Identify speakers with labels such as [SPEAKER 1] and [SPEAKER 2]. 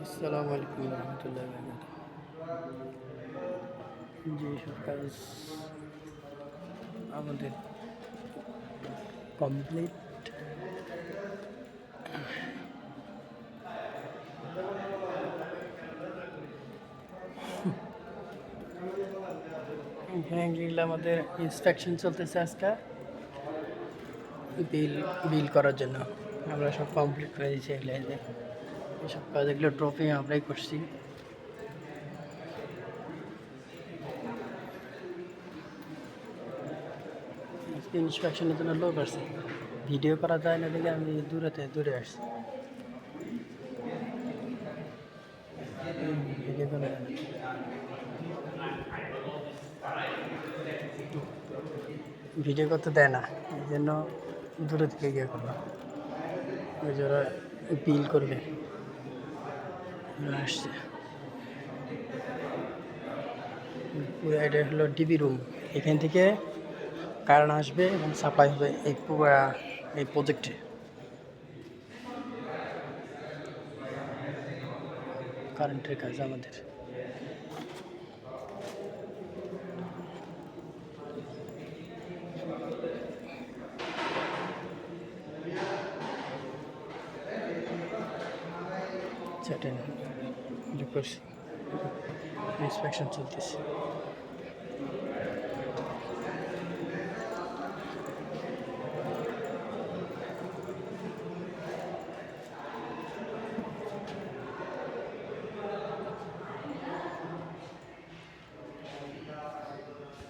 [SPEAKER 1] আসসালামু আলাইকুম রহমতুল্লাহ যে সব কাজ আমাদের কমপ্লিট। এখানে যেগুলো আমাদের ইন্সপেকশন চলতেছে আজকে বিল বিল করার জন্য আমরা সব কমপ্লিট করে দিয়েছি। এগুলো যে এইসব কাজ এগুলো ট্রফি আমরাই করছি। আজকে ইন্সপেকশনের জন্য লোক আসছে, ভিডিও করা যায় না দেখে আমি দূরে আসছি। ভিডিও করা যায় না, ভিডিও করতে দেয় না, এই জন্য দূরে থেকে গিয়ে করলাম। ওই যে ওরা বিল করবে আসছে। পুরো এটা হলো ডিবি রুম, এখান থেকে কারেন্ট আসবে এবং সাপ্লাই হবে এই পুরো এই প্রজেক্টে। কারেন্টের কাজ আমাদের। ইন্সপেকশন চলতেছে।